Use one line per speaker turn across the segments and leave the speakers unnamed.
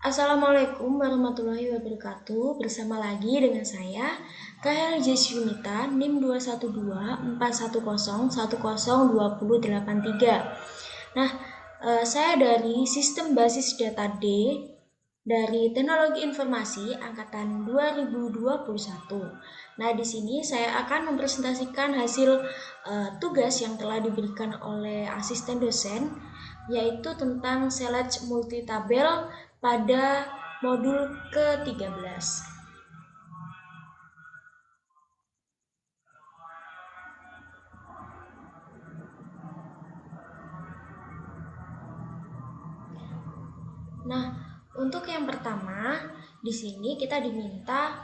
Assalamualaikum warahmatullahi wabarakatuh. Bersama lagi dengan saya, Kahel Jesyunita, NIM 2124101012083. Nah, saya dari Sistem Basis Data D dari Teknologi Informasi angkatan 2021. Nah, di sini saya akan mempresentasikan hasil tugas yang telah diberikan oleh asisten dosen, yaitu tentang select multitabel pada modul ke-13. Nah, untuk yang pertama, di sini kita diminta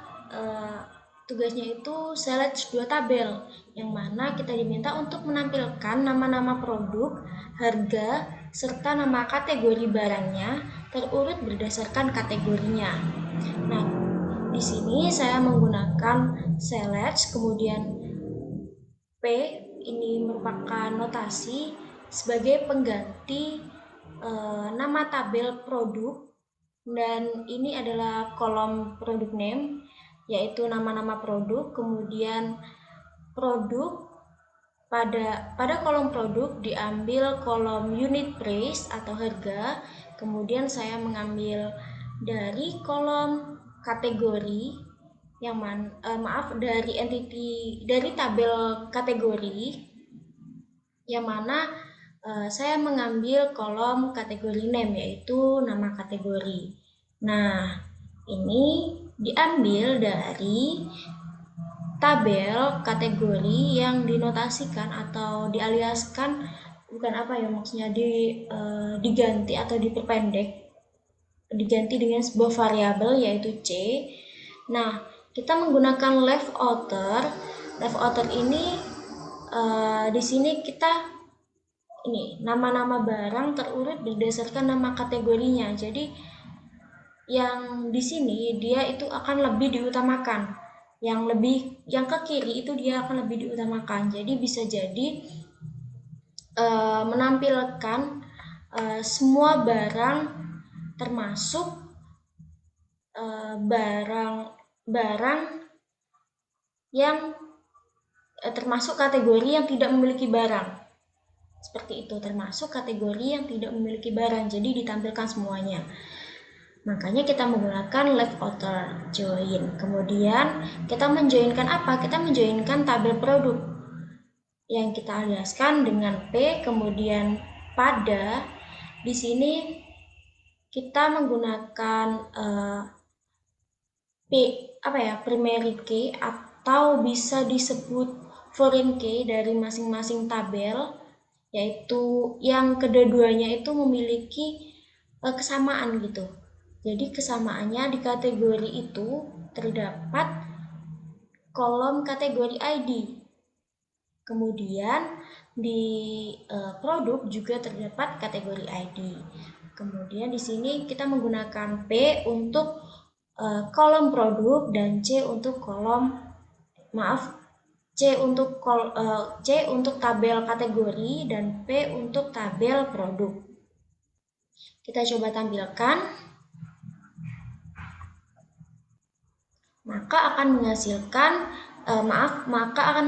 tugasnya itu select 2 tabel, yang mana kita diminta untuk menampilkan nama-nama produk, harga, serta nama kategori barangnya terurut berdasarkan kategorinya. Nah, di sini saya menggunakan select, kemudian P ini merupakan notasi sebagai pengganti nama tabel produk, dan ini adalah kolom produk name, yaitu nama-nama produk. Kemudian produk, pada kolom produk diambil kolom unit price atau harga. Kemudian saya mengambil dari kolom kategori dari tabel kategori, yang mana saya mengambil kolom kategori name, yaitu nama kategori. Nah, ini diambil dari tabel kategori yang dinotasikan atau dialiaskan, maksudnya diganti atau diganti dengan sebuah variabel yaitu C. Nah, kita menggunakan left outer. Left outer ini di sini kita nama-nama barang terurut berdasarkan nama kategorinya. Jadi yang di sini dia itu akan lebih diutamakan. Yang ke kiri itu dia akan lebih diutamakan. Jadi bisa jadi menampilkan semua barang, termasuk barang yang termasuk kategori yang tidak memiliki barang. Seperti itu, termasuk kategori yang tidak memiliki barang. Jadi ditampilkan semuanya. Makanya kita menggunakan left outer join. Kemudian kita menjoinkan apa? Kita menjoinkan tabel produk yang kita aliaskan dengan P. Kemudian pada di sini kita menggunakan primary key atau bisa disebut foreign key dari masing-masing tabel, yaitu yang kedua-duanya itu memiliki kesamaan gitu. Jadi kesamaannya di kategori itu terdapat kolom kategori ID. Kemudian di produk juga terdapat kategori ID. Kemudian di sini kita menggunakan P untuk kolom produk dan C untuk C untuk tabel kategori dan P untuk tabel produk. Kita coba tampilkan. Maka akan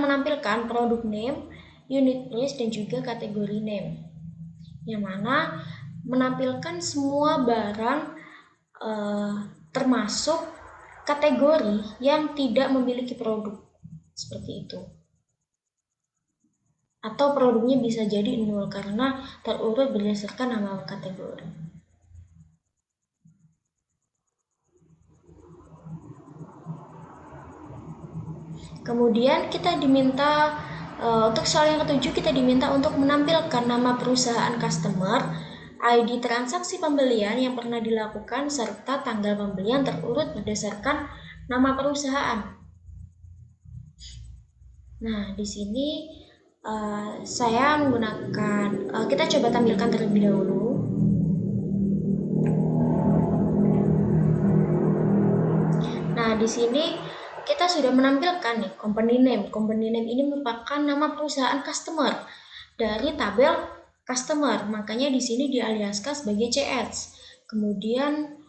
menampilkan produk name, unit price, dan juga kategori name, yang mana menampilkan semua barang termasuk kategori yang tidak memiliki produk, seperti itu. Atau produknya bisa jadi 0 karena terurut berdasarkan nama kategori. Kemudian kita diminta untuk soal yang ketujuh, kita diminta untuk menampilkan nama perusahaan customer, ID transaksi pembelian yang pernah dilakukan, serta tanggal pembelian terurut berdasarkan nama perusahaan. Nah, di sini saya menggunakan, kita coba tampilkan terlebih dahulu. Nah, di sini kita sudah menampilkan nih company name. Company name ini merupakan nama perusahaan customer dari tabel customer. Makanya di sini dialiaskan sebagai CS. Kemudian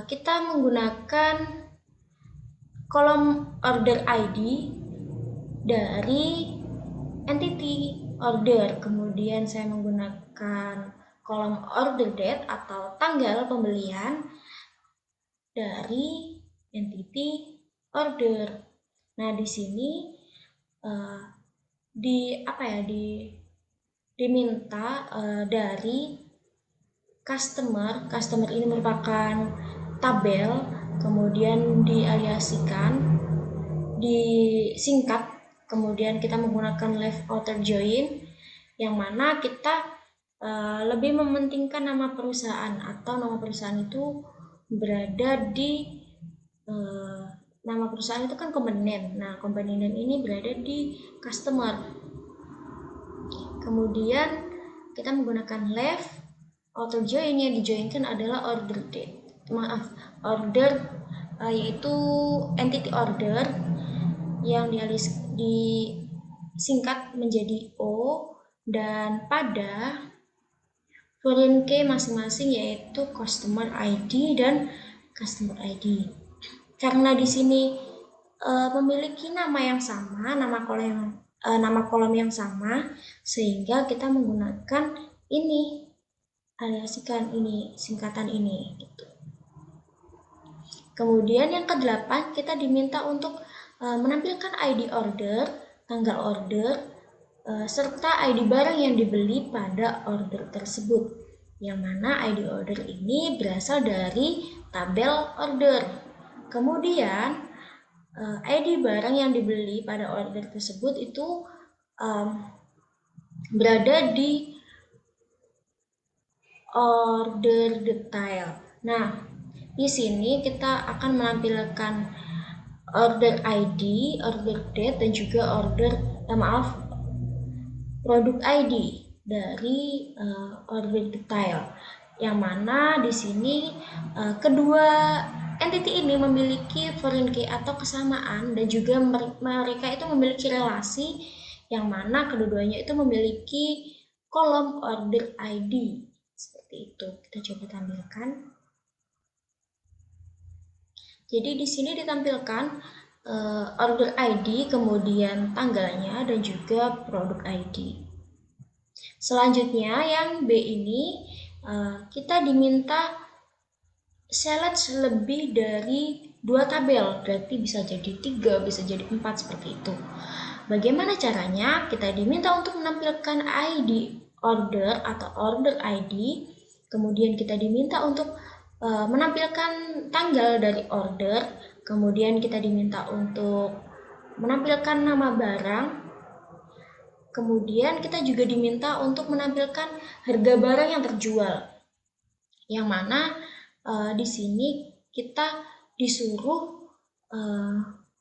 kita menggunakan kolom order ID dari entity order, kemudian saya menggunakan kolom order date atau tanggal pembelian dari entity order. Nah, di sini diminta dari customer ini merupakan tabel, kemudian dialiasikan, disingkat, kemudian kita menggunakan left outer join, yang mana kita lebih mementingkan nama perusahaan, atau nama perusahaan itu berada di nama perusahaan itu kan company name. Nah, company name ini berada di customer. Kemudian kita menggunakan left outer join, yang dijoinkan adalah order date. Order yaitu entity order yang disingkat menjadi O, dan pada foreign key masing-masing yaitu customer ID dan customer ID. Karena di sini memiliki nama yang sama, nama kolom yang sama, sehingga kita menggunakan ini, aliasikan ini, singkatan ini gitu. Kemudian yang ke-8, kita diminta untuk menampilkan ID order, tanggal order, serta ID barang yang dibeli pada order tersebut, yang mana ID order ini berasal dari tabel order. Kemudian ID barang yang dibeli pada order tersebut itu berada di order detail. Nah, di sini kita akan menampilkan order ID, order date, dan juga produk ID dari order detail, yang mana di sini kedua entity ini memiliki foreign key atau kesamaan, dan juga mereka itu memiliki relasi, yang mana keduanya itu memiliki kolom order ID. Seperti itu. Kita coba tampilkan. Jadi di sini ditampilkan order ID, kemudian tanggalnya, dan juga produk ID. Selanjutnya yang B ini kita diminta select lebih dari 2 tabel, berarti bisa jadi 3, bisa jadi 4, seperti itu. Bagaimana caranya? Kita diminta untuk menampilkan ID order atau order ID, kemudian kita diminta untuk menampilkan tanggal dari order, kemudian kita diminta untuk menampilkan nama barang, kemudian kita juga diminta untuk menampilkan harga barang yang terjual, yang mana di sini kita disuruh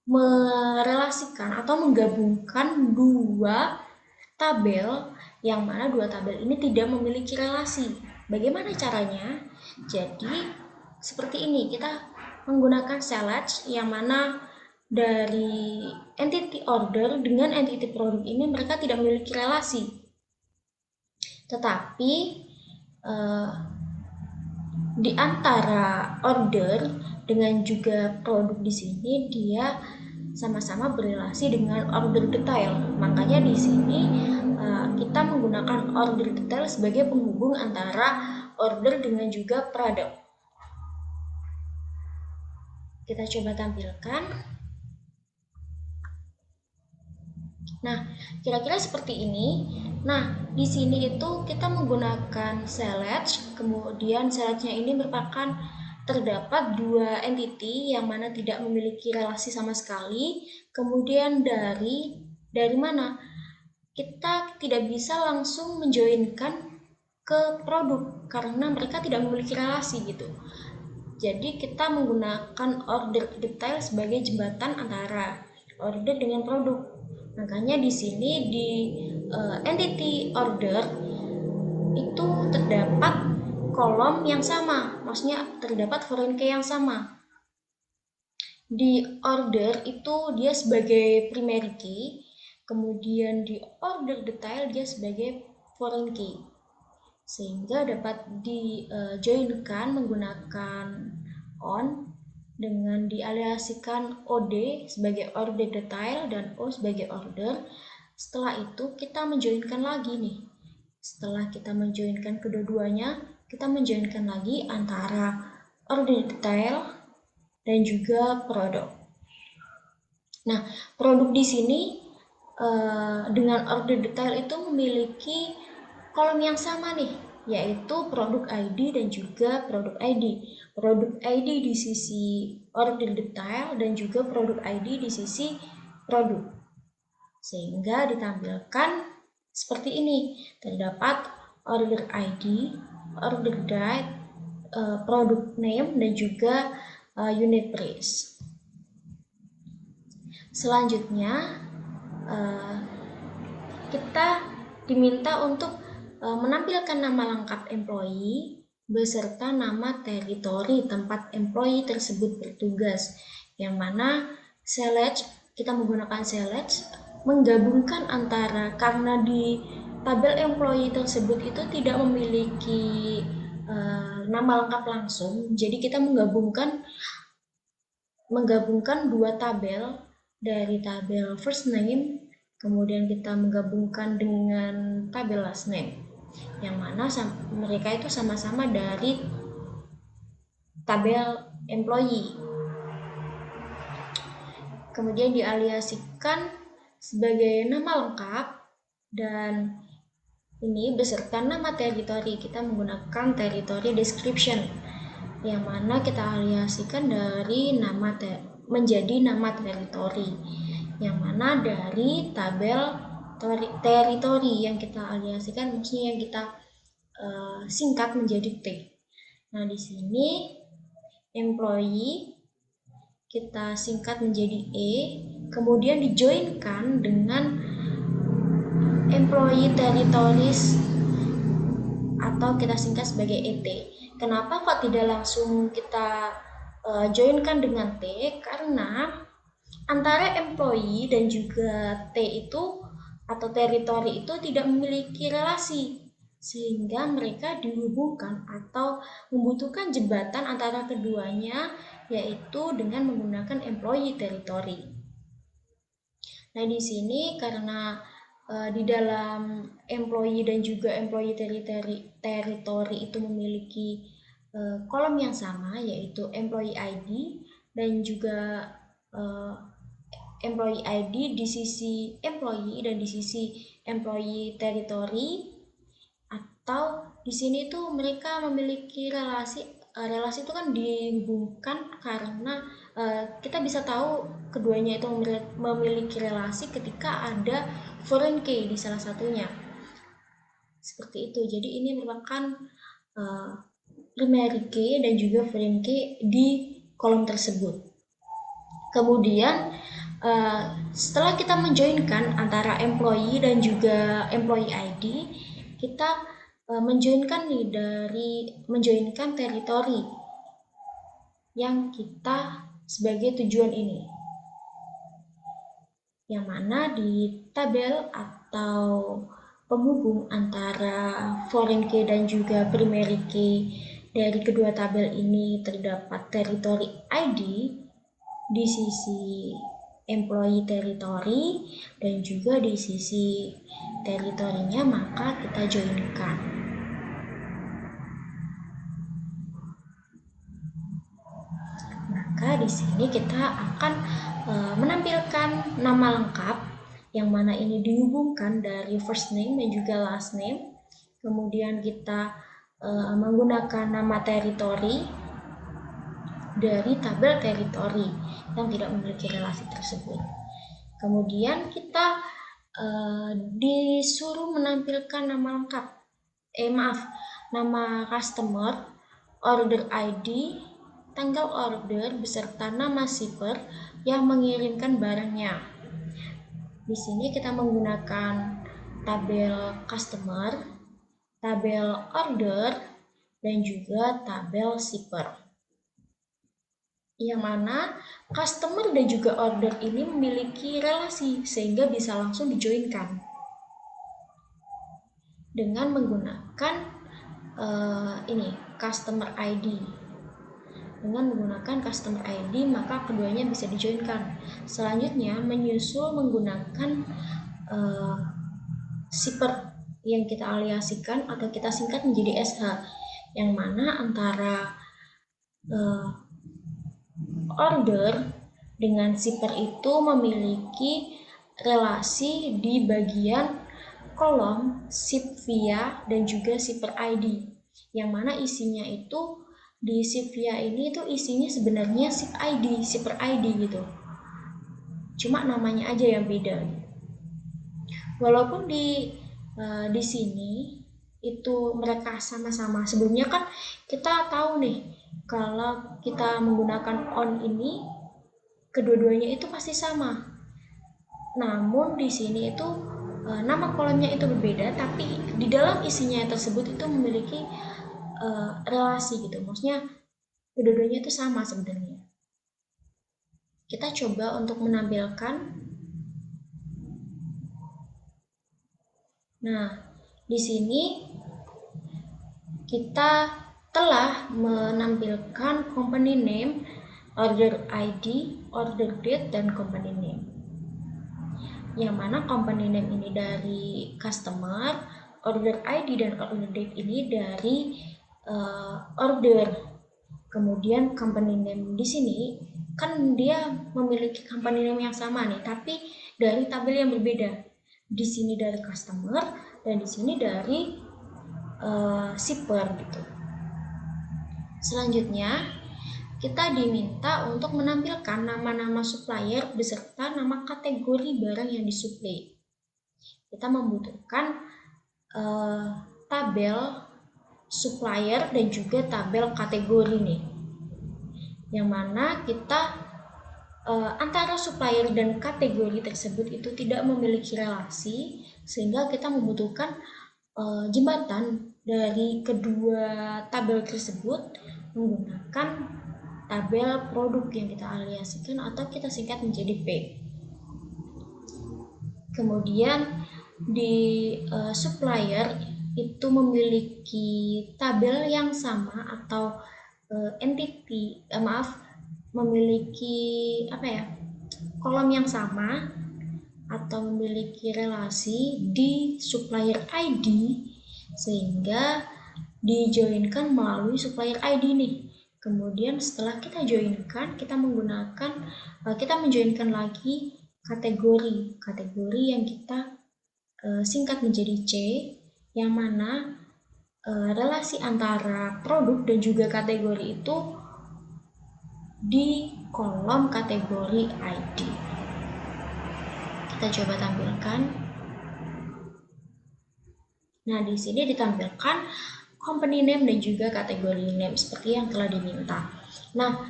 merelasikan atau menggabungkan 2 tabel, yang mana 2 tabel ini tidak memiliki relasi. Bagaimana caranya? Jadi seperti ini, kita menggunakan select, yang mana dari entity order dengan entity produk ini mereka tidak memiliki relasi, tetapi di antara order dengan juga produk di sini dia sama-sama berrelasi dengan order detail. Makanya di sini kita menggunakan order detail sebagai penghubung antara order dengan juga produk. Kita coba tampilkan. Nah, kira-kira seperti ini. Nah, di sini itu kita menggunakan select, kemudian selectnya ini merupakan terdapat 2 entity yang mana tidak memiliki relasi sama sekali. Kemudian dari mana? Kita tidak bisa langsung menjoinkan ke produk karena mereka tidak memiliki relasi gitu. Jadi kita menggunakan order detail sebagai jembatan antara order dengan produk. Makanya di sini di entity order itu terdapat kolom yang sama, maksudnya terdapat foreign key yang sama. Di order itu dia sebagai primary key, kemudian di order detail dia sebagai foreign key, sehingga dapat dijoinkan menggunakan on dengan dialiasikan OD sebagai order detail dan O sebagai order. Setelah itu kita menjoinkan lagi nih. Setelah kita menjoinkan kedua-duanya, kita menjoinkan lagi antara order detail dan juga produk. Nah, produk di sini dengan order detail itu memiliki kolom yang sama nih, yaitu produk ID dan juga produk ID. Produk ID di sisi order detail dan juga produk ID di sisi produk. Sehingga ditampilkan seperti ini. Terdapat order ID, order date, product name dan juga unit price. Selanjutnya kita diminta untuk menampilkan nama lengkap employee beserta nama teritori tempat employee tersebut bertugas, yang mana select, kita menggunakan select menggabungkan antara, karena di tabel employee tersebut itu tidak memiliki nama lengkap langsung, jadi kita menggabungkan dua tabel, dari tabel first name kemudian kita menggabungkan dengan tabel last name, yang mana mereka itu sama-sama dari tabel employee. Kemudian dialiasikan sebagai nama lengkap dan ini beserta nama teritori. Kita menggunakan teritori description, yang mana kita aliasikan dari nama menjadi nama teritori, yang mana dari tabel teritori yang kita aliasikan, maksudnya yang kita singkat menjadi T. Nah, di sini employee kita singkat menjadi E, kemudian dijoinkan dengan employee territories atau kita singkat sebagai ET. Kenapa kok tidak langsung kita joinkan dengan T? Karena antara employee dan juga T itu atau teritori itu tidak memiliki relasi, sehingga mereka dihubungkan atau membutuhkan jembatan antara keduanya, yaitu dengan menggunakan employee teritori. Nah, di sini karena di dalam employee dan juga employee teritori itu memiliki kolom yang sama, yaitu employee ID dan juga employee ID di sisi employee dan di sisi employee territory, atau di sini tuh mereka memiliki relasi itu kan dihubungkan karena kita bisa tahu keduanya itu memiliki relasi ketika ada foreign key di salah satunya, seperti itu. Jadi ini merupakan primary key dan juga foreign key di kolom tersebut. Kemudian setelah kita menjoinkan antara employee dan juga employee ID, kita menjoinkan teritori yang kita sebagai tujuan ini, yang mana di tabel atau penghubung antara foreign key dan juga primary key dari kedua tabel ini terdapat teritori ID di sisi employee territory dan juga di sisi teritorinya, maka kita joinkan. Maka di sini kita akan menampilkan nama lengkap, yang mana ini dihubungkan dari first name dan juga last name. Kemudian kita menggunakan nama teritori dari tabel teritori yang tidak memiliki relasi tersebut. Kemudian kita disuruh menampilkan nama lengkap, nama customer, order ID, tanggal order beserta nama shipper yang mengirimkan barangnya. Di sini kita menggunakan tabel customer, tabel order, dan juga tabel shipper, yang mana customer dan juga order ini memiliki relasi sehingga bisa langsung dijoinkan dengan menggunakan ini customer ID. dengan menggunakan customer ID, maka keduanya bisa dijoinkan. Selanjutnya menyusul menggunakan shipper yang kita aliasikan atau kita singkat menjadi SH, yang mana antara order dengan shipper itu memiliki relasi di bagian kolom ship via dan juga shipper ID, yang mana isinya itu di ship via ini tuh isinya sebenarnya ship ID, shipper ID gitu, cuma namanya aja yang beda. Walaupun di sini itu mereka sama-sama, sebelumnya kan kita tahu nih kalau kita menggunakan on ini kedua-duanya itu pasti sama. Namun di sini itu nama kolomnya itu berbeda, tapi di dalam isinya tersebut itu memiliki relasi gitu. Maksudnya kedua-duanya itu sama sebenarnya. Kita coba untuk menampilkan. Nah, di sini kita telah menampilkan company name, order ID, order date, dan company name. Yang mana company name ini dari customer, order ID dan order date ini dari order. Kemudian company name di sini kan dia memiliki company name yang sama nih, tapi dari tabel yang berbeda. Di sini dari customer dan di sini dari shipper gitu. Selanjutnya kita diminta untuk menampilkan nama-nama supplier beserta nama kategori barang yang disuplai. Kita membutuhkan tabel supplier dan juga tabel kategori nih, yang mana kita antara supplier dan kategori tersebut itu tidak memiliki relasi, sehingga kita membutuhkan jembatan dari kedua tabel tersebut menggunakan tabel produk yang kita aliasikan atau kita singkat menjadi P. Kemudian di supplier itu memiliki tabel yang sama atau memiliki kolom yang sama atau memiliki relasi di supplier ID, sehingga dijoinkan melalui supplier ID nih. Kemudian setelah kita joinkan, kita menjoinkan lagi kategori yang kita singkat menjadi C, yang mana relasi antara produk dan juga kategori itu di kolom kategori ID. Kita coba tampilkan. Nah, di sini ditampilkan company name dan juga kategori name seperti yang telah diminta. Nah,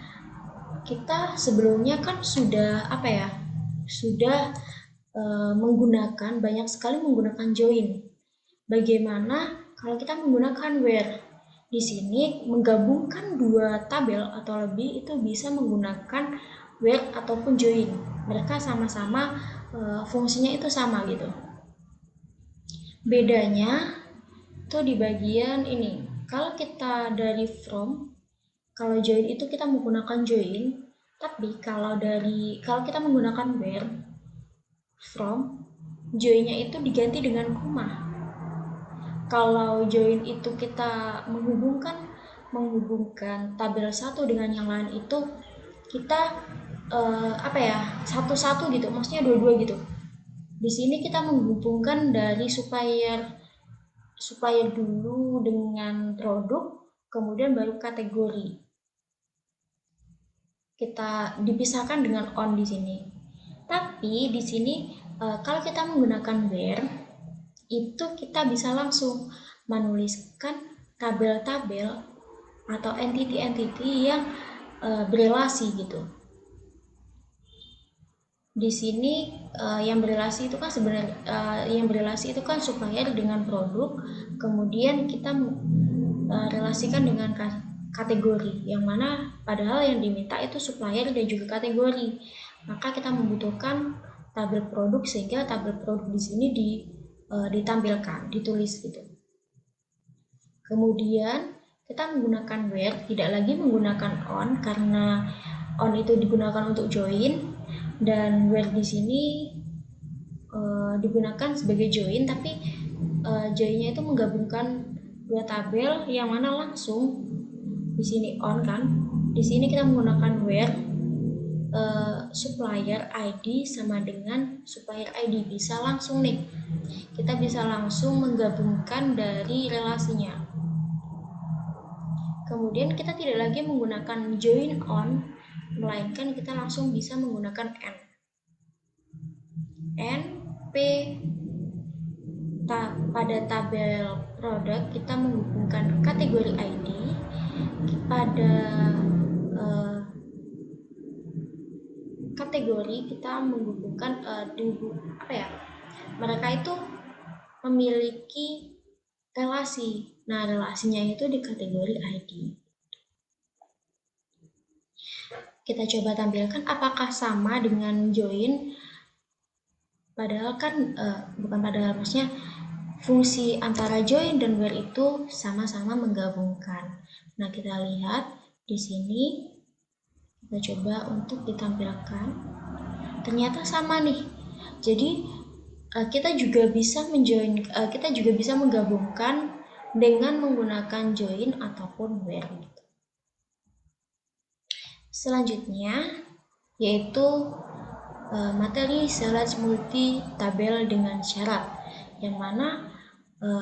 kita sebelumnya kan sudah menggunakan banyak sekali menggunakan join. Bagaimana kalau kita menggunakan where? Di sini menggabungkan dua tabel atau lebih itu bisa menggunakan where ataupun join. Mereka sama-sama fungsinya itu sama gitu. Bedanya tuh di bagian ini. Kalau kita dari from, kalau join itu kita menggunakan join, tapi kalau kita menggunakan where, from, join-nya itu diganti dengan koma. Kalau join itu kita menghubungkan tabel satu dengan yang lain itu kita satu-satu gitu, maksudnya dua-dua gitu. Di sini kita menghubungkan dari supplier dulu dengan produk, kemudian baru kategori. Kita dipisahkan dengan on di sini. Tapi di sini kalau kita menggunakan where, itu kita bisa langsung menuliskan tabel-tabel atau entity-entity yang berelasi gitu. Di sini yang berelasi itu kan supplier dengan produk, kemudian kita relasikan dengan kategori, yang mana padahal yang diminta itu supplier dan juga kategori. Maka kita membutuhkan tabel produk, sehingga tabel produk di sini ditampilkan, ditulis gitu. Kemudian kita menggunakan where, tidak lagi menggunakan on, karena on itu digunakan untuk join dan where di sini digunakan sebagai join, tapi joinnya itu menggabungkan dua tabel yang mana langsung di sini on kan. Di sini kita menggunakan where supplier ID sama dengan supplier ID, bisa langsung nih. Kita bisa langsung menggabungkan dari relasinya. Kemudian kita tidak lagi menggunakan join on, melainkan kita langsung bisa menggunakan P. Pada tabel produk kita menghubungkan kategori ID, pada kategori kita menghubungkan mereka itu memiliki relasi. Nah, relasinya itu di kategori ID. Kita coba tampilkan apakah sama dengan join. Padahal kan maksudnya fungsi antara join dan where itu sama-sama menggabungkan. Nah, kita lihat di sini, kita coba untuk ditampilkan. Ternyata sama nih. Jadi kita juga bisa menggabungkan dengan menggunakan join ataupun where. Selanjutnya yaitu materi select multi tabel dengan syarat, yang mana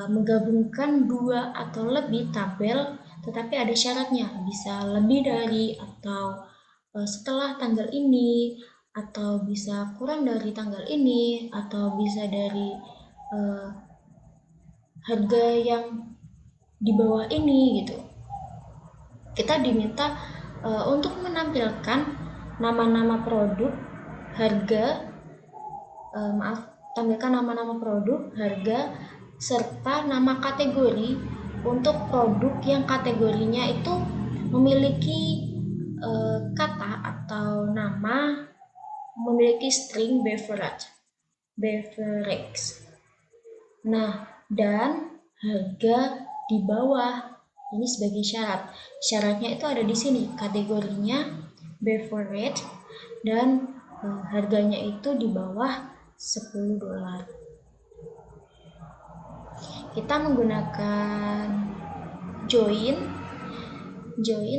menggabungkan dua atau lebih tabel tetapi ada syaratnya, bisa lebih dari atau setelah tanggal ini, atau bisa kurang dari tanggal ini, atau bisa dari harga yang di bawah ini gitu. Kita diminta untuk menampilkan nama-nama produk, harga, tampilkan nama-nama produk, harga, serta nama kategori untuk produk yang kategorinya itu memiliki kata atau nama memiliki string beverage. Nah, dan harga di bawah ini sebagai syarat. Syaratnya itu ada di sini, kategorinya beverage dan harganya itu di bawah $10. Kita menggunakan join,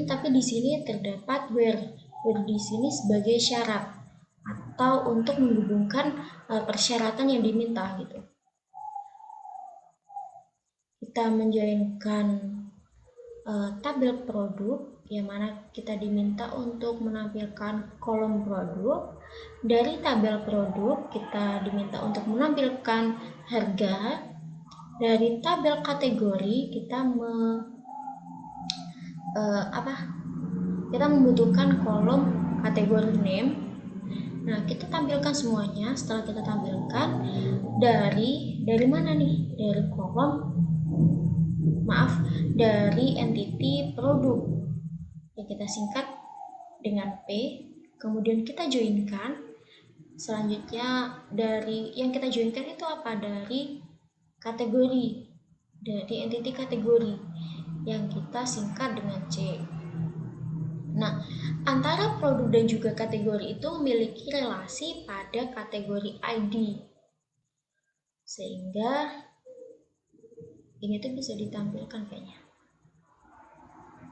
tapi di sini terdapat where di sini sebagai syarat atau untuk menghubungkan persyaratan yang diminta gitu. Kita menjoinkan tabel produk, yang mana kita diminta untuk menampilkan kolom produk. Dari tabel produk kita diminta untuk menampilkan harga. Dari tabel kategori kita kita membutuhkan kolom kategori name. Nah, kita tampilkan semuanya. Setelah kita tampilkan dari mana nih? Dari dari entity produk yang kita singkat dengan P, kemudian kita joinkan. Selanjutnya dari yang kita joinkan itu apa? Dari kategori, dari entity kategori yang kita singkat dengan C. Nah, antara produk dan juga kategori itu memiliki relasi pada kategori ID, sehingga ini tuh bisa ditampilkan kayaknya.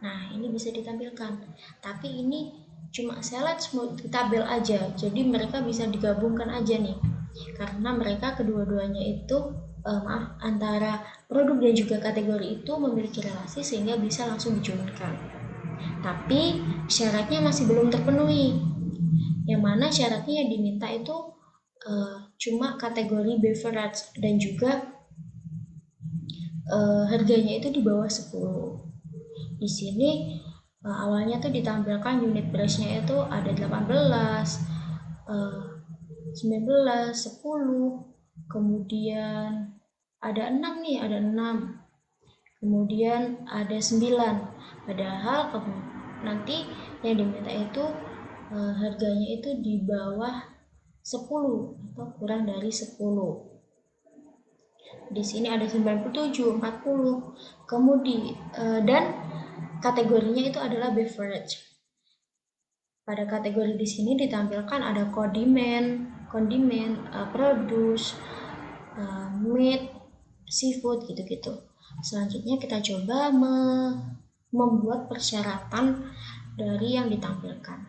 Nah, ini bisa ditampilkan, tapi ini cuma select multi tabel aja, jadi mereka bisa digabungkan aja nih, karena mereka kedua-duanya itu antara produk dan juga kategori itu memiliki relasi sehingga bisa langsung dijoinkan. Tapi syaratnya masih belum terpenuhi, yang mana syaratnya yang diminta itu cuma kategori beverage dan juga harganya itu di bawah 10. Di sini awalnya tuh ditampilkan unit price-nya itu ada 18, 19, 10, kemudian ada 6 nih, ada 6, kemudian ada 9. Padahal nanti yang diminta itu harganya itu di bawah 10 atau kurang dari 10. Di sini ada 97, 40, kemudian dan kategorinya itu adalah beverage. Pada kategori di sini ditampilkan ada kondimen, produce, meat, seafood gitu-gitu. Selanjutnya kita coba membuat persyaratan dari yang ditampilkan.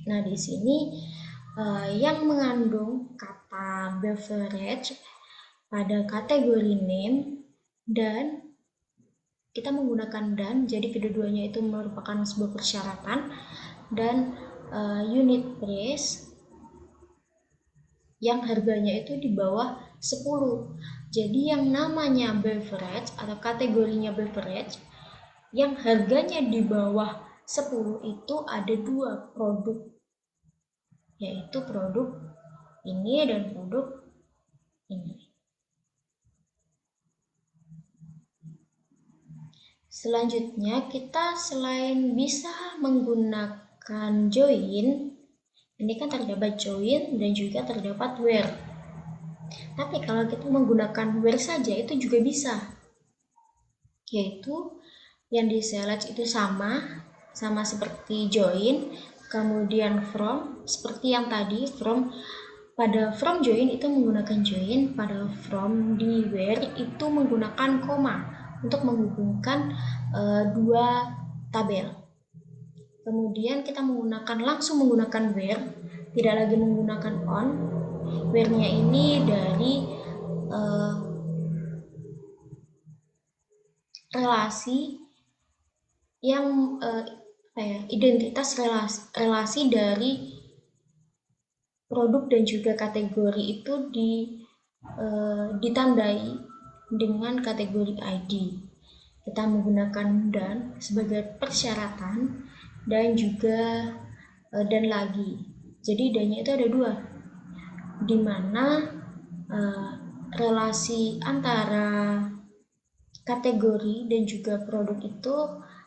Nah, di sini yang mengandung kata beverage pada kategori name dan kita menggunakan dan, jadi kedua-duanya itu merupakan sebuah persyaratan, dan unit price yang harganya itu di bawah 10. Jadi yang namanya beverage atau kategorinya beverage yang harganya di bawah 10 itu ada 2 produk, yaitu produk ini dan produk ini. Selanjutnya kita selain bisa menggunakan join, ini kan terdapat join dan juga terdapat where. Tapi kalau kita menggunakan where saja itu juga bisa, yaitu yang di select itu sama seperti join, kemudian from seperti yang tadi from. Pada from join itu menggunakan join, pada from di where itu menggunakan koma untuk menghubungkan dua tabel. Kemudian kita langsung menggunakan where, tidak lagi menggunakan on. Where-nya ini dari relasi yang identitas relasi dari produk dan juga kategori itu ditandai dengan kategori ID. Kita menggunakan dan sebagai persyaratan dan juga dan lagi. Jadi dan-nya itu ada 2, di mana relasi antara kategori dan juga produk itu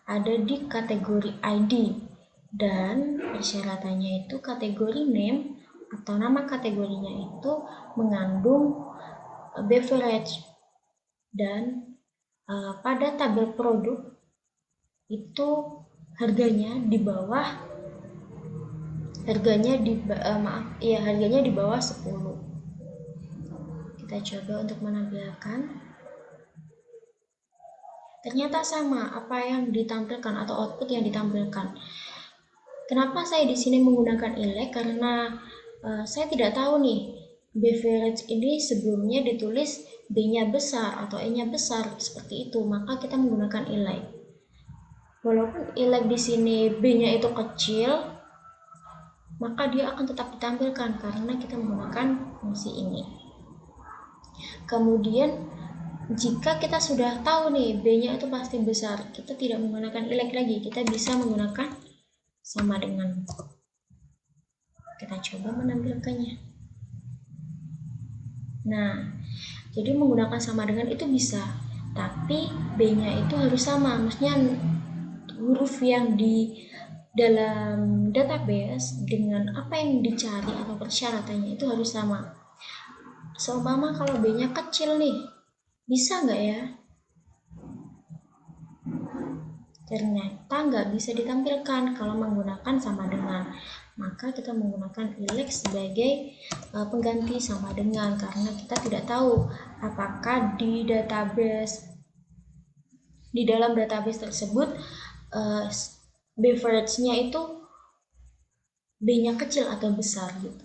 ada di kategori ID, dan persyaratannya itu kategori name atau nama kategorinya itu mengandung beverage, dan pada tabel produk itu harganya di bawah 10. Kita coba untuk menampilkan. Ternyata sama apa yang ditampilkan atau output yang ditampilkan. Kenapa saya di sini menggunakan elect? Karena saya tidak tahu nih beverage ini sebelumnya ditulis B-nya besar atau E-nya besar seperti itu, maka kita menggunakan elect. Walaupun elect di sini B-nya itu kecil, maka dia akan tetap ditampilkan karena kita menggunakan fungsi ini. Kemudian jika kita sudah tahu nih B-nya itu pasti besar, kita tidak menggunakan elect lagi, kita bisa menggunakan sama dengan. Kita coba menampilkannya. Nah, jadi menggunakan sama dengan itu bisa, tapi B-nya itu harus sama, maksudnya huruf yang di dalam database dengan apa yang dicari atau persyaratannya itu harus sama. Seumpama kalau B-nya kecil nih, bisa nggak ya? Ternyata nggak bisa ditampilkan kalau menggunakan sama dengan. Maka kita menggunakan elect sebagai pengganti sama dengan, karena kita tidak tahu apakah di dalam database tersebut beverage-nya itu B-nya kecil atau besar gitu.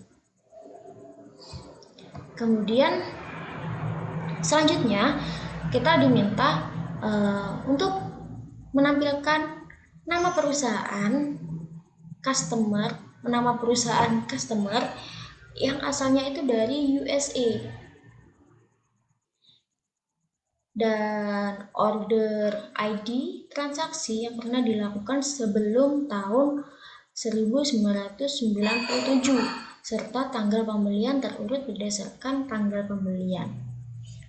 Kemudian selanjutnya kita diminta untuk menampilkan nama perusahaan customer yang asalnya itu dari USA, dan order ID transaksi yang pernah dilakukan sebelum tahun 1997, serta tanggal pembelian terurut berdasarkan tanggal pembelian.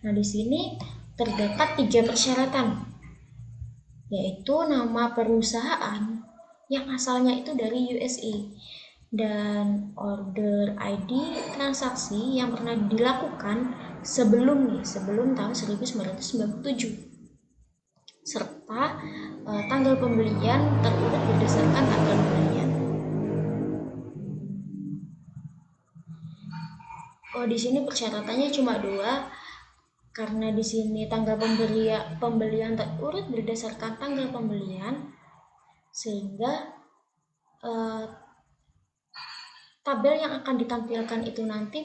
Nah, di sini terdapat 3 persyaratan, yaitu nama perusahaan yang asalnya itu dari USA, dan order ID transaksi yang pernah dilakukan sebelum tahun 1997, serta tanggal pembelian terurut berdasarkan tanggal pembelian. Di sini persyaratannya cuma 2, karena di sini tanggal pembelian terurut berdasarkan tanggal pembelian, sehingga tabel yang akan ditampilkan itu nanti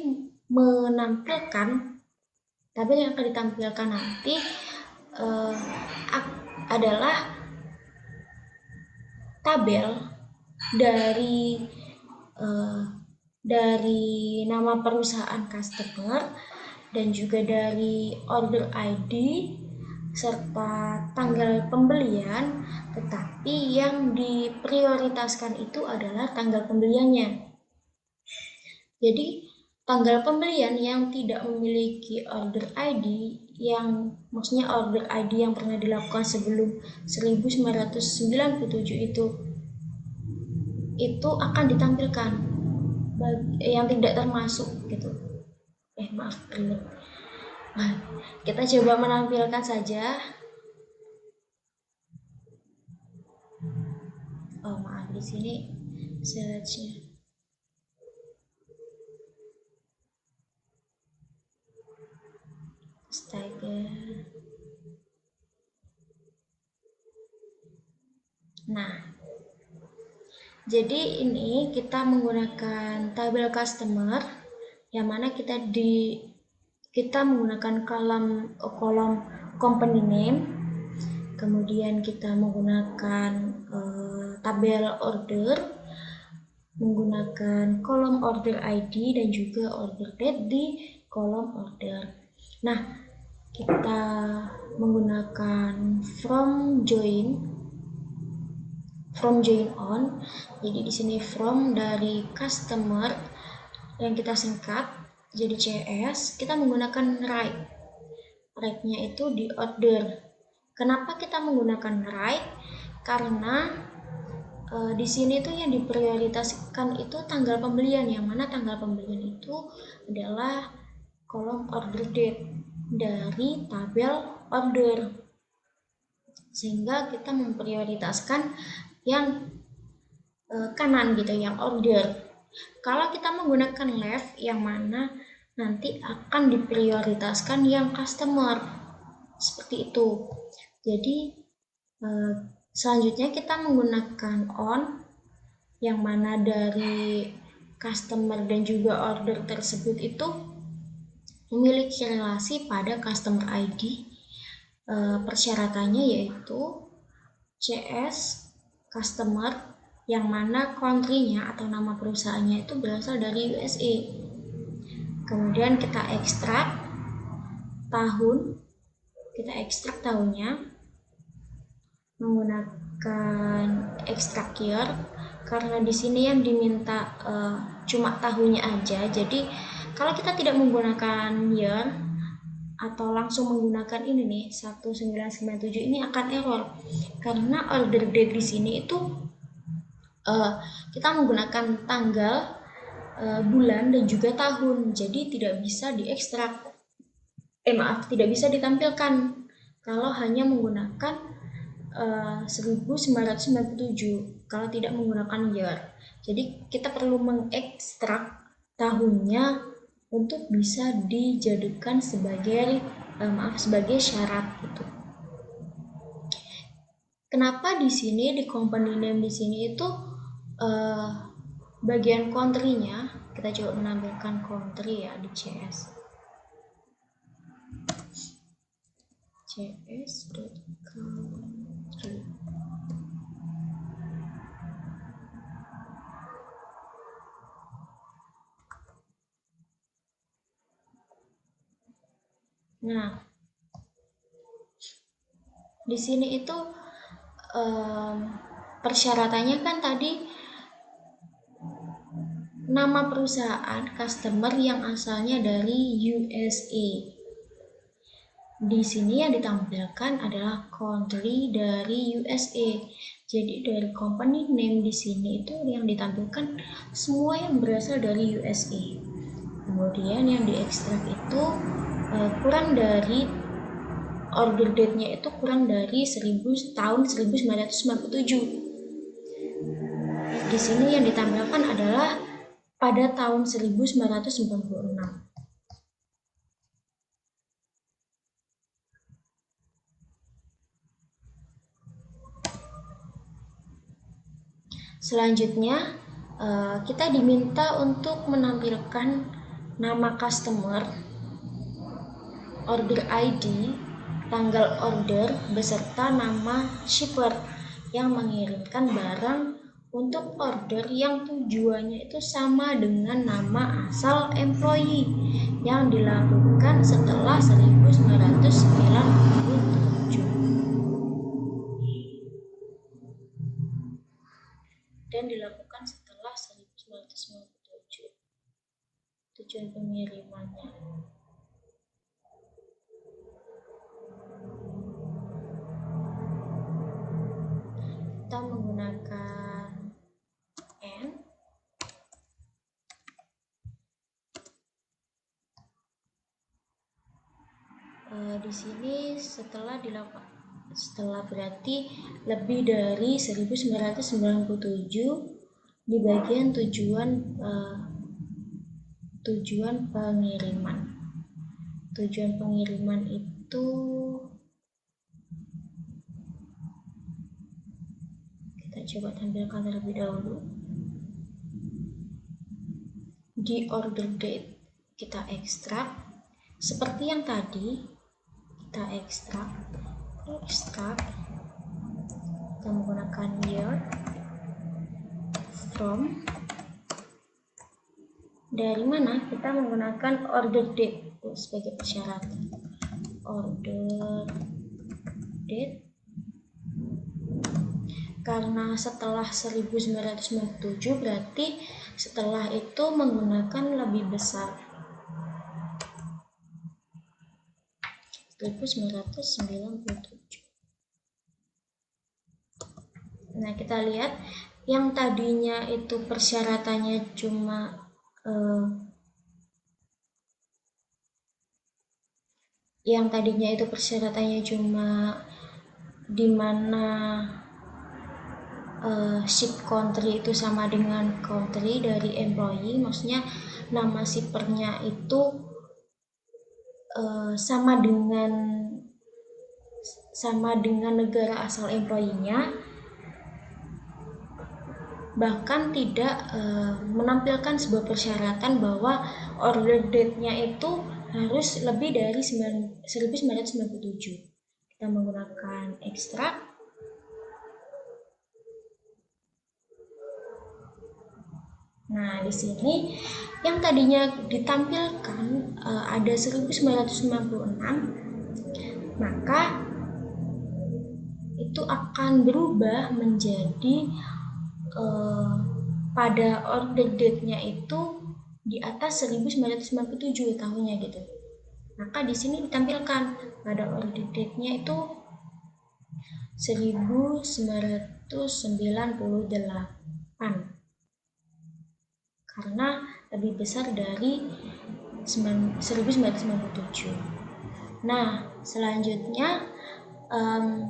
adalah tabel dari nama perusahaan customer dan juga dari order ID serta tanggal pembelian, tetapi yang diprioritaskan itu adalah tanggal pembeliannya. Jadi tanggal pembelian yang tidak memiliki order ID, yang maksudnya order ID yang pernah dilakukan sebelum 1997 itu akan ditampilkan, yang tidak termasuk gitu. Kita coba menampilkan saja. Di sini slide-nya. Nah, jadi ini kita menggunakan tabel customer, yang mana kita menggunakan kolom company name, kemudian kita menggunakan tabel order, menggunakan kolom order ID dan juga order date di kolom order. Nah, kita menggunakan from join on. Jadi di sini from dari customer yang kita singkat jadi CS, kita menggunakan right-nya itu di order. Kenapa kita menggunakan right? Karena di sini tuh yang diprioritaskan itu tanggal pembelian, yang mana tanggal pembelian itu adalah kolom order date dari tabel order, sehingga kita memprioritaskan yang kanan gitu, yang order. Kalau kita menggunakan left, yang mana nanti akan diprioritaskan yang customer, seperti itu. Jadi selanjutnya kita menggunakan on, yang mana dari customer dan juga order tersebut itu memiliki relasi pada customer ID. Persyaratannya yaitu CS customer, yang mana country-nya atau nama perusahaannya itu berasal dari USA. Kemudian kita ekstrak tahunnya menggunakan extract year, karena di sini yang diminta cuma tahunnya aja. Jadi kalau kita tidak menggunakan year atau langsung menggunakan ini nih 1997, ini akan error, karena order date di sini itu kita menggunakan tanggal, bulan dan juga tahun, jadi tidak bisa tidak bisa ditampilkan kalau hanya menggunakan 1997 kalau tidak menggunakan year. Jadi kita perlu mengekstrak tahunnya untuk bisa dijadikan sebagai syarat gitu. Kenapa di sini di company name di sini itu bagian country-nya kita coba menampilkan country ya di CS. CS.country. Nah, di sini itu persyaratannya kan tadi nama perusahaan customer yang asalnya dari USA. Di sini yang ditampilkan adalah country dari USA. Jadi dari company name di sini itu yang ditampilkan semua yang berasal dari USA. Kemudian yang diekstrak itu kurang dari order date-nya itu kurang dari tahun 1997. Di sini yang ditampilkan adalah pada tahun 1996. Selanjutnya, kita diminta untuk menampilkan nama customer, order ID, tanggal order, beserta nama shipper yang mengirimkan barang untuk order yang tujuannya itu sama dengan nama asal employee yang dilakukan setelah 1997 dan dilakukan setelah 1997 tujuan pengirimannya. Kita menggunakan N. Di sini setelah berarti lebih dari 1997 di bagian tujuan pengiriman. Tujuan pengiriman itu kita coba tampilkan terlebih dahulu. Di order date kita ekstrak seperti yang tadi, kita ekstrak kita menggunakan year, from. Dari mana? Kita menggunakan order date sebagai persyaratan. Order date. Karena setelah 1997 berarti setelah itu menggunakan lebih besar. 1997. Nah, kita lihat yang tadinya itu persyaratannya cuma di mana ship country itu sama dengan country dari employee, maksudnya nama shippernya itu sama dengan negara asal employee-nya, bahkan tidak menampilkan sebuah persyaratan bahwa order date-nya itu harus lebih dari 1997. Kita menggunakan ekstrak. Nah, di sini yang tadinya ditampilkan ada 1996, maka itu akan berubah menjadi pada order date-nya itu di atas 1997 tahunnya gitu. Maka di sini ditampilkan pada order date-nya itu 1998 karena lebih besar dari 1997. Nah, selanjutnya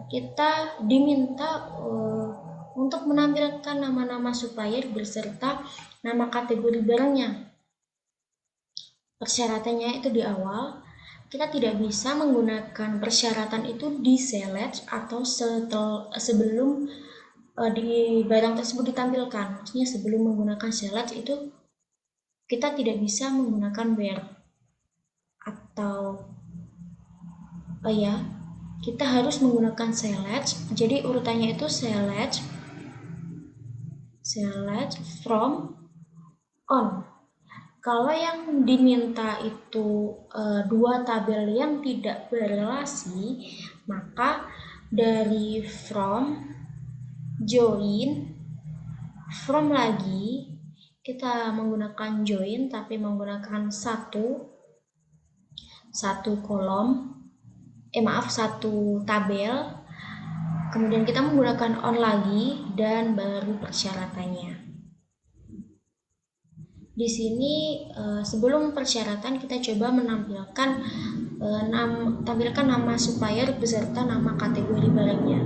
kita diminta untuk menampilkan nama-nama supplier beserta nama kategori barangnya. Persyaratannya itu di awal, kita tidak bisa menggunakan persyaratan itu di select atau sebelum di barang tersebut ditampilkan. Maksudnya sebelum menggunakan select itu kita tidak bisa menggunakan where atau kita harus menggunakan select. Jadi urutannya itu select from on. Kalau yang diminta itu dua tabel yang tidak berelasi, maka dari from, join, from lagi, kita menggunakan join tapi menggunakan satu tabel, kemudian kita menggunakan on lagi dan baru persyaratannya. Di sini sebelum persyaratan kita coba menampilkan tampilkan nama supplier beserta nama kategori barangnya.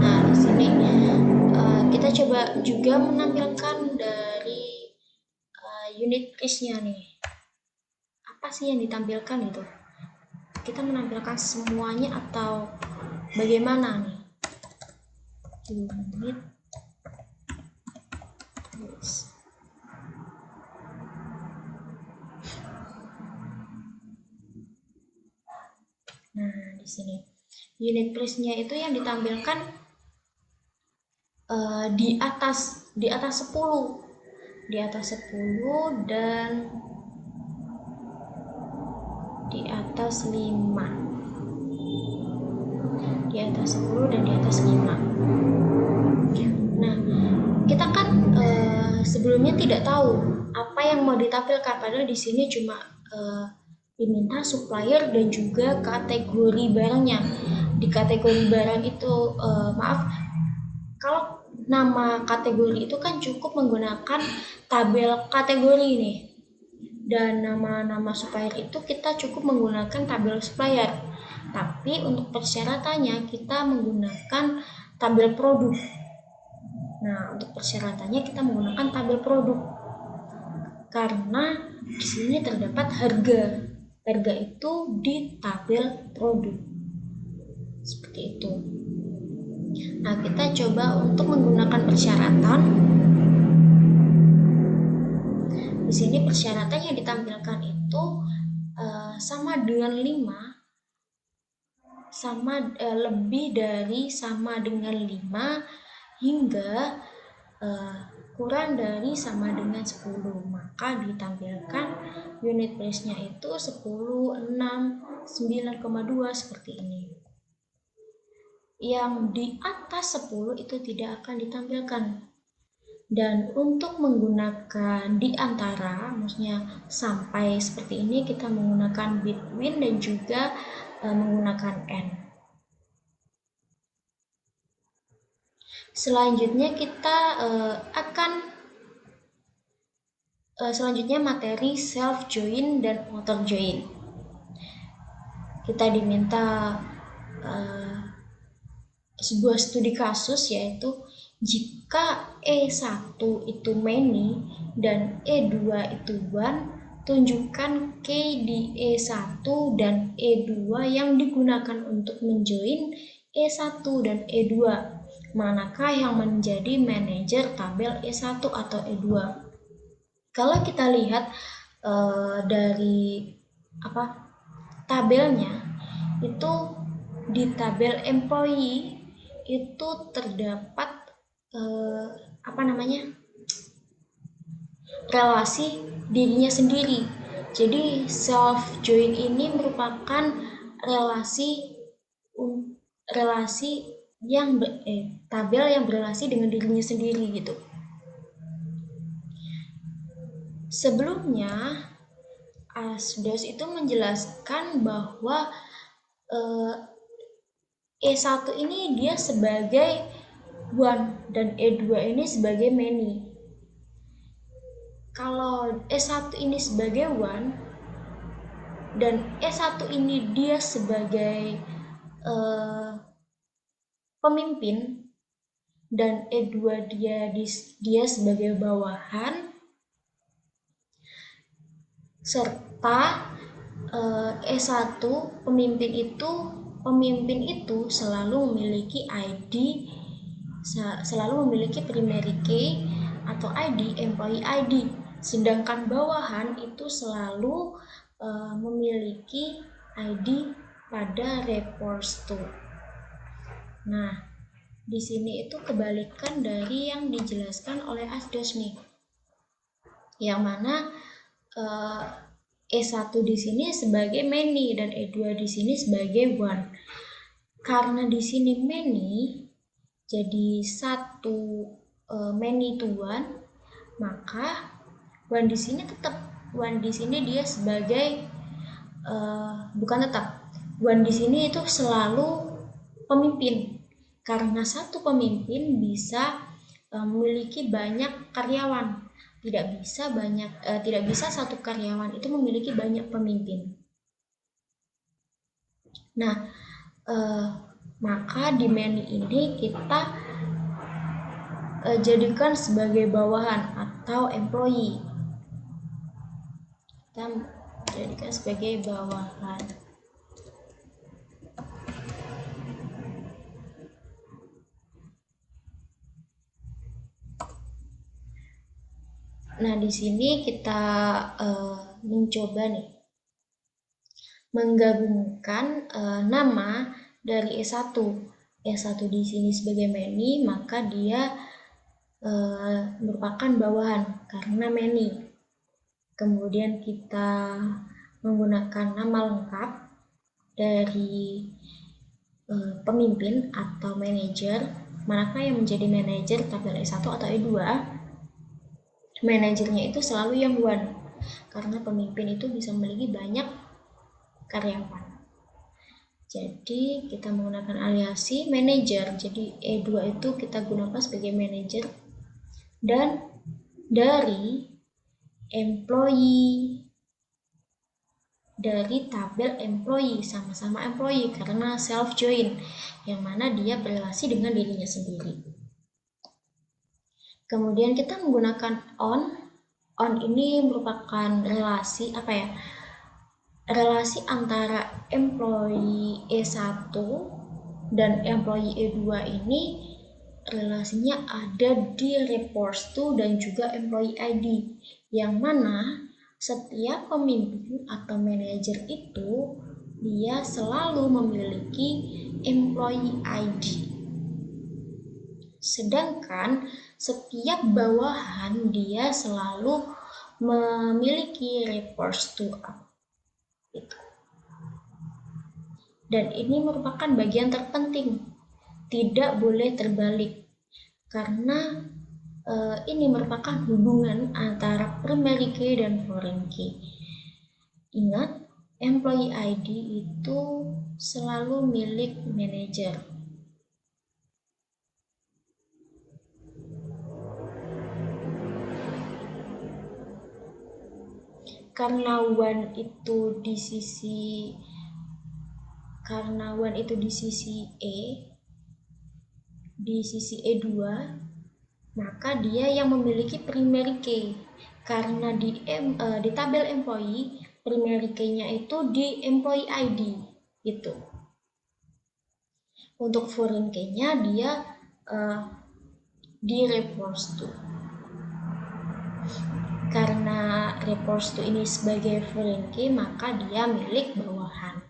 Nah, di sini kita coba juga menampilkan dari unit price-nya nih. Apa sih yang ditampilkan gitu? Kita menampilkan semuanya atau bagaimana nih? Unit price. Nah, di sini unit price-nya itu yang ditampilkan di atas 10. Di atas 10 dan di atas 5. Di atas 10 dan di atas 5. Nah, kita kan sebelumnya tidak tahu apa yang mau ditampilkan, padahal di sini cuma diminta supplier dan juga kategori barangnya. Di kategori barang itu kalau nama kategori itu kan cukup menggunakan tabel kategori nih, dan nama-nama supplier itu kita cukup menggunakan tabel supplier. Tapi untuk persyaratannya kita menggunakan tabel produk. Nah, untuk persyaratannya kita menggunakan tabel produk karena di sini terdapat harga. Harga itu di tabel produk. Seperti itu. Nah, kita coba untuk menggunakan persyaratan. Di sini persyaratan yang ditampilkan itu sama dengan 5, lebih dari sama dengan 5, hingga kurang dari sama dengan 10. Maka ditampilkan unit price-nya itu 10, 6, 9,2 seperti ini. Yang di atas 10 itu tidak akan ditampilkan. Dan untuk menggunakan di antara, maksudnya sampai seperti ini, kita menggunakan between dan juga menggunakan and. Selanjutnya kita akan selanjutnya materi self join dan author join. Kita diminta sebuah studi kasus, yaitu jika E1 itu many dan E2 itu one, tunjukkan key di E1 dan E2 yang digunakan untuk menjoin E1 dan E2. Manakah yang menjadi manajer tabel E1 atau E2? Kalau kita lihat dari tabelnya, itu di tabel employee itu terdapat relasi dirinya sendiri. Jadi self join ini merupakan relasi yang tabel yang berelasi dengan dirinya sendiri gitu. Sebelumnya Asdos itu menjelaskan bahwa E1 ini dia sebagai one dan E2 ini sebagai many. Kalau E1 ini sebagai one dan E1 ini dia sebagai pemimpin dan E2 dia sebagai bawahan, serta E1 pemimpin itu selalu memiliki ID, selalu memiliki primary key atau ID, employee ID, sedangkan bawahan itu selalu memiliki ID pada reports to. Nah, di sini itu kebalikan dari yang dijelaskan oleh Asdos nih, yang mana E1 di sini sebagai many dan E2 di sini sebagai one. Karena di sini many, jadi satu many to one, maka one di sini dia sebagai one di sini itu selalu pemimpin, karena satu pemimpin bisa memiliki banyak karyawan. Tidak bisa satu karyawan itu memiliki banyak pemimpin. Nah, maka di menu ini kita jadikan sebagai bawahan atau employee. Kita jadikan sebagai bawahan. Nah, di sini kita mencoba nih menggabungkan nama dari E1 di sini sebagai many, maka dia merupakan bawahan karena many. Kemudian kita menggunakan nama lengkap dari pemimpin atau manajer, manakah yang menjadi manajer tabel E1 atau E2. Manajernya itu selalu yang one, karena pemimpin itu bisa memiliki banyak karyawan. Jadi kita menggunakan aliasi manajer. Jadi E2 itu kita gunakan sebagai manajer, dan dari employee, dari tabel employee, sama-sama employee karena self join, yang mana dia berrelasi dengan dirinya sendiri. Kemudian kita menggunakan on. On ini merupakan relasi relasi antara employee E1 dan employee E2 ini relasinya ada di reports to dan juga employee ID, yang mana setiap pemimpin atau manajer itu dia selalu memiliki employee ID. Sedangkan setiap bawahan dia selalu memiliki reports to itu. Dan ini merupakan bagian terpenting, tidak boleh terbalik, karena ini merupakan hubungan antara primary key dan foreign key. Ingat, employee ID itu selalu milik manajer. Karena one itu di sisi E, di sisi E2, maka dia yang memiliki primary key. Karena di tabel employee, primary key-nya itu di employee ID itu. Untuk foreign key-nya dia di reports to. Karena reports to ini sebagai foreign key, maka dia milik bawahan.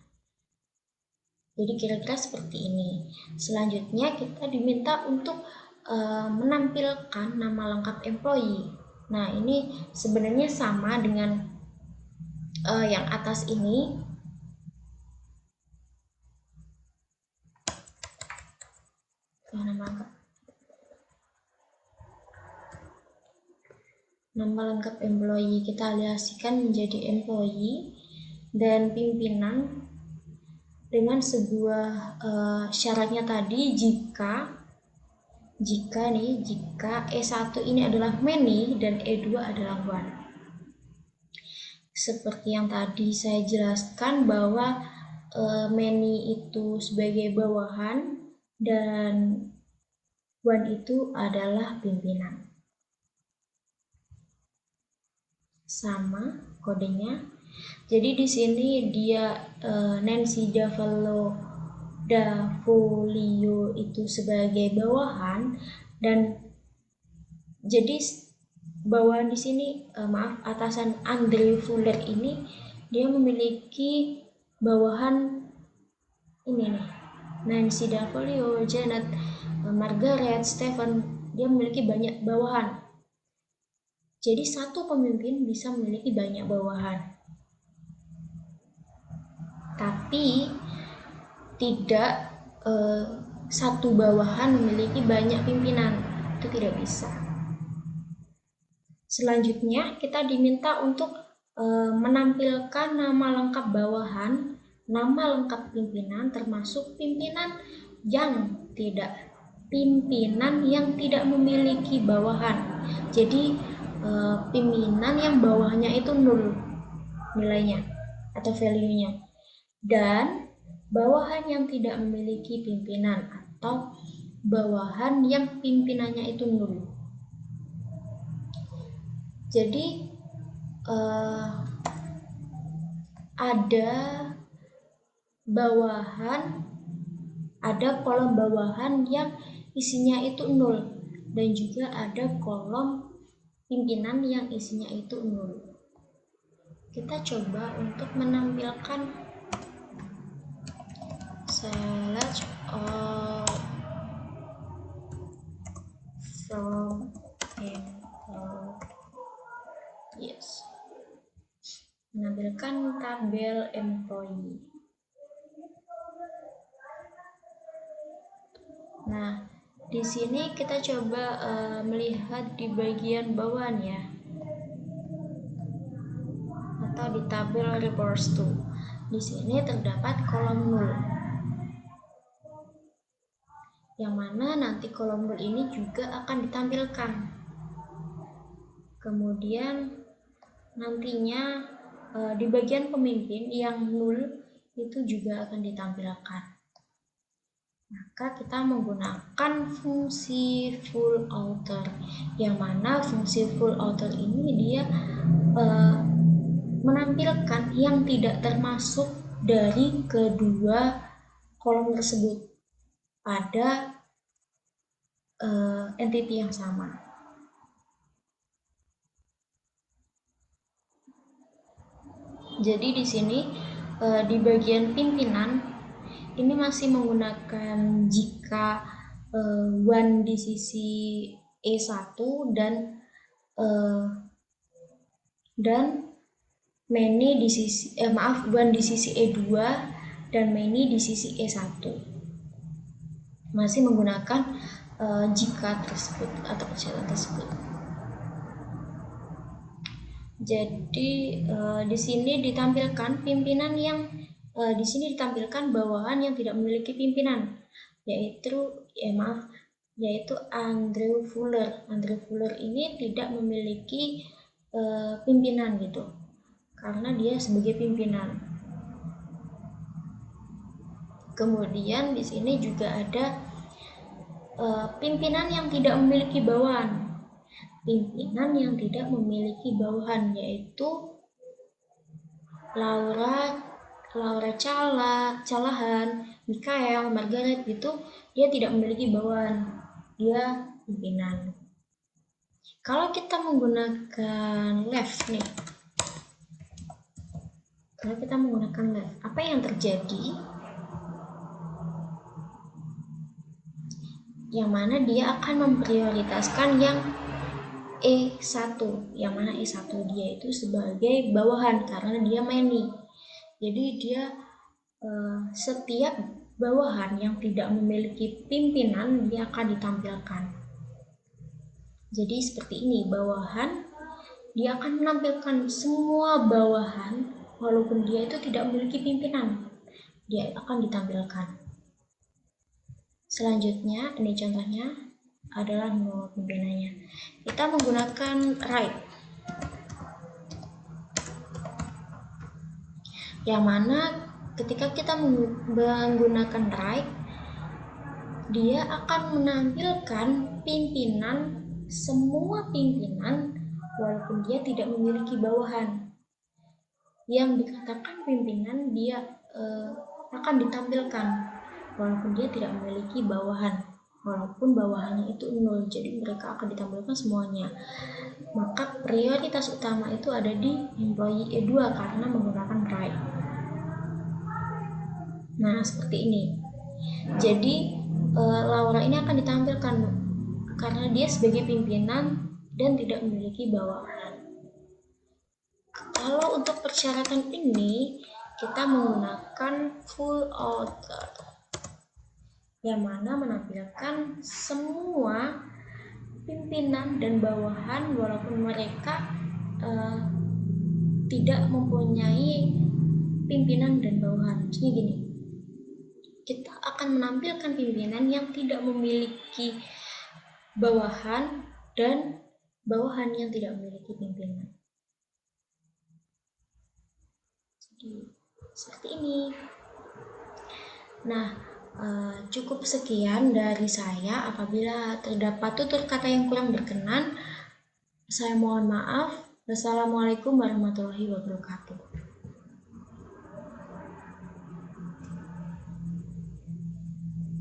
Jadi kira-kira seperti ini. Selanjutnya kita diminta untuk menampilkan nama lengkap employee. Nah, ini sebenarnya sama dengan yang atas ini. Nama lengkap employee kita aliasikan menjadi employee dan pimpinan dengan sebuah syaratnya tadi, jika E1 ini adalah many dan E2 adalah one. Seperti yang tadi saya jelaskan bahwa many itu sebagai bawahan dan one itu adalah pimpinan. Sama kodenya. Jadi di sini dia Nancy Dafolio itu sebagai bawahan, dan jadi bawahan di sini atasan Andre Fuller ini dia memiliki bawahan ini nih, Nancy Dafolio, Janet, Margaret, Stephen, dia memiliki banyak bawahan. Jadi satu pemimpin bisa memiliki banyak bawahan, tapi tidak satu bawahan memiliki banyak pimpinan, itu tidak bisa. Selanjutnya kita diminta untuk menampilkan nama lengkap bawahan, nama lengkap pimpinan, termasuk pimpinan yang tidak memiliki bawahan. Jadi pimpinan yang bawahnya itu 0 nilainya atau value-nya, dan bawahan yang tidak memiliki pimpinan atau bawahan yang pimpinannya itu 0. Jadi ada kolom bawahan yang isinya itu 0, dan juga ada kolom pimpinan yang isinya itu 0. Kita coba untuk menampilkan select all from yes, menampilkan tabel employee. Nah, di sini kita coba melihat di bagian bawahan ya, atau di tabel reports to. Di sini terdapat kolom 0, yang mana nanti kolom 0 ini juga akan ditampilkan. Kemudian nantinya di bagian pemimpin yang 0 itu juga akan ditampilkan. Maka kita menggunakan fungsi full outer, yang mana fungsi full outer ini dia menampilkan yang tidak termasuk dari kedua kolom tersebut pada entity yang sama. Jadi di sini di bagian pimpinan ini masih menggunakan jika one di sisi E1 dan many di sisi one di sisi E2 dan many di sisi E1. Masih menggunakan jika tersebut atau persyaratan tersebut. Jadi di sini ditampilkan pimpinan yang di sini ditampilkan bawahan yang tidak memiliki pimpinan, yaitu Andrew Fuller. Andrew Fuller ini tidak memiliki pimpinan gitu, karena dia sebagai pimpinan. Kemudian di sini juga ada pimpinan yang tidak memiliki bawahan. Pimpinan yang tidak memiliki bawahan yaitu Laura Callahan, Michael, Margaret gitu, dia tidak memiliki bawahan, dia pimpinan. Kalau kita menggunakan left nih, apa yang terjadi? Yang mana dia akan memprioritaskan yang E1, yang mana E1 dia itu sebagai bawahan karena dia many. Jadi dia setiap bawahan yang tidak memiliki pimpinan dia akan ditampilkan. Jadi seperti ini, bawahan dia akan menampilkan semua bawahan walaupun dia itu tidak memiliki pimpinan, dia akan ditampilkan. Selanjutnya, ini contohnya adalah nomor pimpinannya. Kita menggunakan right, yang mana ketika kita menggunakan right, dia akan menampilkan pimpinan, semua pimpinan walaupun dia tidak memiliki bawahan. Yang dikatakan pimpinan dia akan ditampilkan walaupun dia tidak memiliki bawahan, walaupun bawahannya itu 0, jadi mereka akan ditampilkan semuanya. Maka prioritas utama itu ada di employee E2 karena menggunakan right. Nah, seperti ini. Jadi Laura ini akan ditampilkan karena dia sebagai pimpinan dan tidak memiliki bawahan. Kalau untuk persyaratan ini kita menggunakan full outer, yang mana menampilkan semua pimpinan dan bawahan walaupun mereka tidak mempunyai pimpinan dan bawahan. Jadi gini, kita akan menampilkan pimpinan yang tidak memiliki bawahan dan bawahan yang tidak memiliki pimpinan. Jadi seperti ini. Nah, cukup sekian dari saya. Apabila terdapat tutur kata yang kurang berkenan, saya mohon maaf. Wassalamualaikum warahmatullahi wabarakatuh.